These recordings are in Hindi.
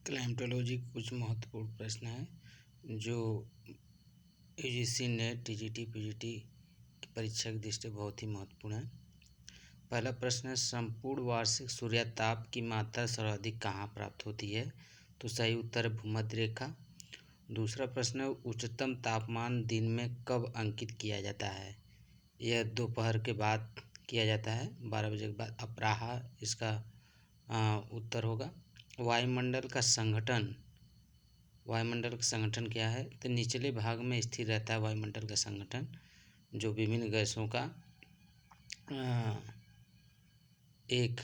क्लाइमेटोलॉजी कुछ महत्वपूर्ण प्रश्न है जो यूजीसी नेट टीजीटी पीजीटी की परीक्षा की दृष्टि से बहुत ही महत्वपूर्ण है। पहला प्रश्न है, संपूर्ण वार्षिक सूर्यताप की मात्रा सर्वाधिक कहाँ प्राप्त होती है? तो सही उत्तर है भूमध्य रेखा। दूसरा प्रश्न है, उच्चतम तापमान दिन में कब अंकित किया जाता है? यह दोपहर के बाद किया जाता है, 12 बजे के बाद अपराह्न इसका उत्तर होगा। वायुमंडल का संगठन क्या है? तो निचले भाग में स्थिर रहता है वायुमंडल का संगठन, जो विभिन्न गैसों का एक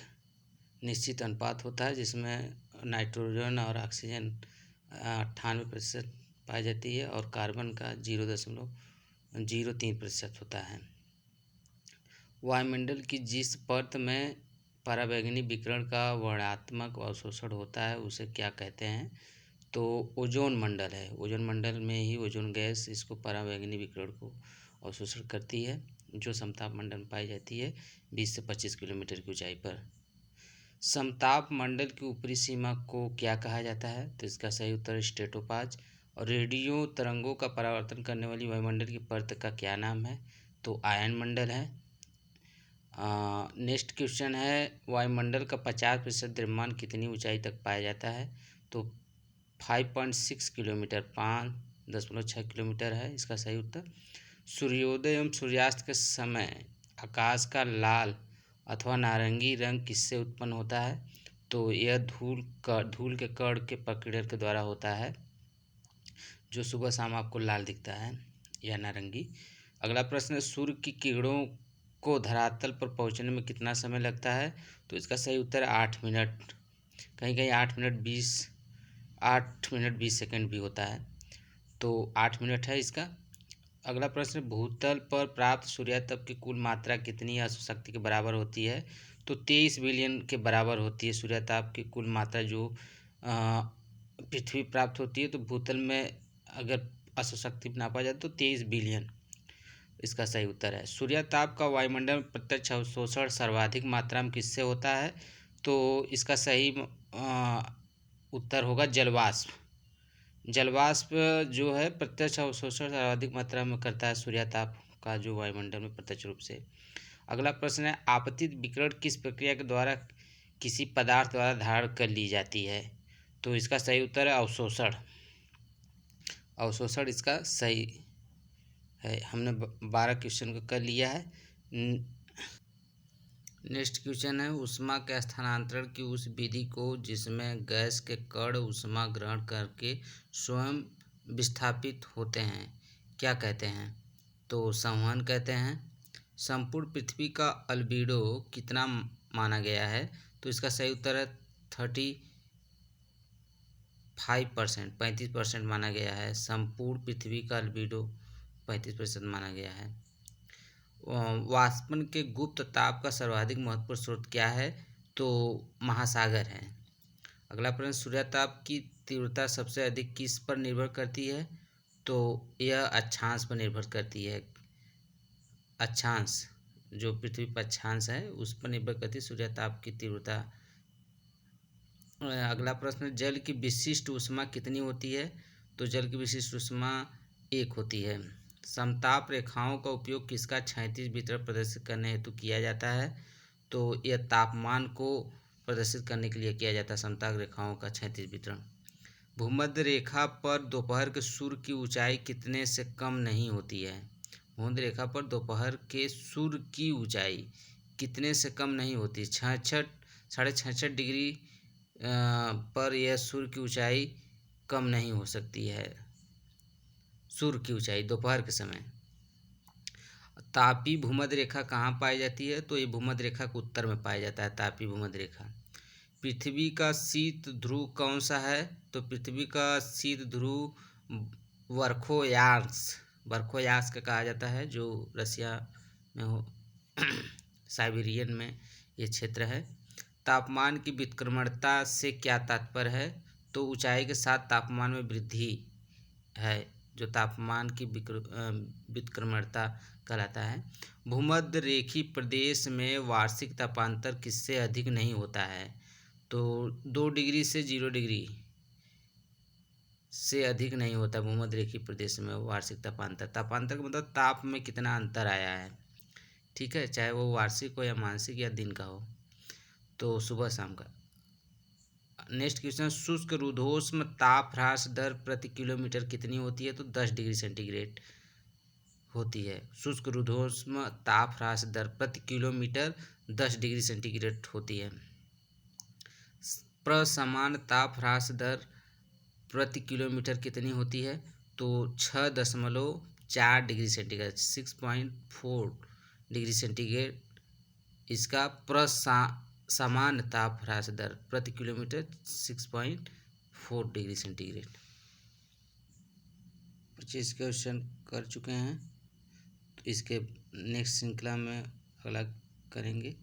निश्चित अनुपात होता है, जिसमें नाइट्रोजन और ऑक्सीजन 98% पाई जाती है और कार्बन का 0.03% होता है। वायुमंडल की जिस परत में पराबैंगनी विकिरण का वर्णनात्मक अवशोषण होता है उसे क्या कहते हैं? तो ओजोन मंडल है। ओजोन मंडल में ही ओजोन गैस इसको पराबैंगनी विकिरण को अवशोषण करती है, जो समताप मंडल में पाई जाती है 20 से 25 किलोमीटर की ऊंचाई पर। समताप मंडल की ऊपरी सीमा को क्या कहा जाता है? तो इसका सही उत्तर है स्ट्रेटोपाज। और रेडियो तरंगों का परावर्तन करने वाली वायुमंडल की परत का क्या नाम है? तो आयन मंडल है। नेक्स्ट क्वेश्चन है, वायुमंडल का 50% द्रव्यमान कितनी ऊंचाई तक पाया जाता है? तो 5.6 किलोमीटर, 5.6 किलोमीटर है इसका सही उत्तर। सूर्योदय एवं सूर्यास्त के समय आकाश का लाल अथवा नारंगी रंग किससे उत्पन्न होता है? तो यह धूल के कण के प्रकीर्णन के द्वारा होता है, जो सुबह शाम आपको लाल दिखता है या नारंगी। अगला प्रश्न है, सूर्य की किरणों को धरातल पर पहुंचने में कितना समय लगता है? तो इसका सही उत्तर है 8 मिनट, कहीं कहीं 8 मिनट 20 सेकंड भी होता है, तो 8 मिनट है इसका। अगला प्रश्न, भूतल पर प्राप्त सूर्यताप की कुल मात्रा कितनी अणुशक्ति के बराबर होती है? तो 23 बिलियन के बराबर होती है सूर्यताप की कुल मात्रा जो पृथ्वी प्राप्त होती है। तो भूतल में अगर अणुशक्ति नापा जाए तो 23 बिलियन इसका सही उत्तर है। सूर्यताप का वायुमंडल में प्रत्यक्ष अवशोषण सर्वाधिक मात्रा में किससे होता है? तो इसका सही उत्तर होगा जलवाष्प। जलवाष्प जो है प्रत्यक्ष अवशोषण सर्वाधिक मात्रा में करता है सूर्यताप का, जो वायुमंडल में प्रत्यक्ष रूप से। अगला प्रश्न है, आपतित विकिरण किस प्रक्रिया के द्वारा किसी पदार्थ द्वारा धारण कर ली जाती है? तो इसका सही उत्तर है अवशोषण। अवशोषण इसका सही है। हमने 12 क्वेश्चन को कर लिया है। नेक्स्ट क्वेश्चन है, ऊष्मा के स्थानांतरण की उस विधि को जिसमें गैस के कण ऊष्मा ग्रहण करके स्वयं विस्थापित होते हैं क्या कहते हैं? तो संवहन कहते हैं। संपूर्ण पृथ्वी का अल्बेडो कितना माना गया है? तो इसका सही उत्तर है 35% माना गया है। संपूर्ण पृथ्वी का अल्बेडो 35% माना गया है। वाष्पन के गुप्त ताप का सर्वाधिक महत्वपूर्ण स्रोत क्या है? तो महासागर है। अगला प्रश्न, सूर्यताप की तीव्रता सबसे अधिक किस पर निर्भर करती है? तो यह अक्षांश पर निर्भर करती है। अक्षांश, जो पृथ्वी पर अक्षांश है उस पर निर्भर करती है सूर्यताप की तीव्रता। अगला प्रश्न, जल की विशिष्ट ऊष्मा कितनी होती है? तो जल की विशिष्ट ऊष्मा 1 होती है। समताप रेखाओं का उपयोग किसका क्षैतिज वितरण प्रदर्शित करने हेतु किया जाता है? तो यह तापमान को प्रदर्शित करने के लिए किया जाता है, समताप रेखाओं का क्षैतिज वितरण। भूमध्य रेखा पर दोपहर के सूर्य की ऊंचाई कितने से कम नहीं होती है? भूमध्य रेखा पर दोपहर के सूर्य की ऊंचाई कितने से कम नहीं होती? 66.5 डिग्री पर यह सूर्य की ऊंचाई कम नहीं हो सकती है। सूर्य की ऊंचाई दोपहर के समय। तापी भूमध्य रेखा कहाँ पाई जाती है? तो ये भूमध्य रेखा के उत्तर में पाया जाता है, तापी भूमध्य रेखा। पृथ्वी का शीत ध्रुव कौन सा है? तो पृथ्वी का शीत ध्रुव वर्खोयांश का कहा जाता है, जो रसिया में हो साइबेरियन में ये क्षेत्र है। तापमान की विक्रमणता से क्या तात्पर्य है? तो ऊंचाई के साथ तापमान में वृद्धि है, जो तापमान की विक्रमणता कहलाता है। भूमध्य रेखीय प्रदेश में वार्षिक तापांतर किससे अधिक नहीं होता है? तो 2 डिग्री से 0 डिग्री से अधिक नहीं होता भूमध्यरेखीय प्रदेश में वार्षिक तापांतर। तापांतर का मतलब ताप में कितना अंतर आया है, ठीक है, चाहे वो वार्षिक हो या मासिक या दिन का हो, तो सुबह शाम का। नेक्स्ट क्वेश्चन, शुष्क रुद्धोष्म ताप ह्रास दर प्रति किलोमीटर कितनी होती है? तो 10 डिग्री सेंटीग्रेड होती है। शुष्क रुद्धोष्म ताप ह्रास दर प्रति किलोमीटर 10 डिग्री सेंटीग्रेड होती है। प्रसमान ताप ह्रास दर प्रति किलोमीटर कितनी होती है? तो 6.4 डिग्री सेंटीग्रेड, 6.4 डिग्री सेंटीग्रेड इसका समान ताप ह्रास दर प्रति किलोमीटर 6.4 डिग्री सेंटीग्रेड। 25 क्वेश्चन कर चुके हैं, तो इसके नेक्स्ट श्रृंखला में अगला करेंगे।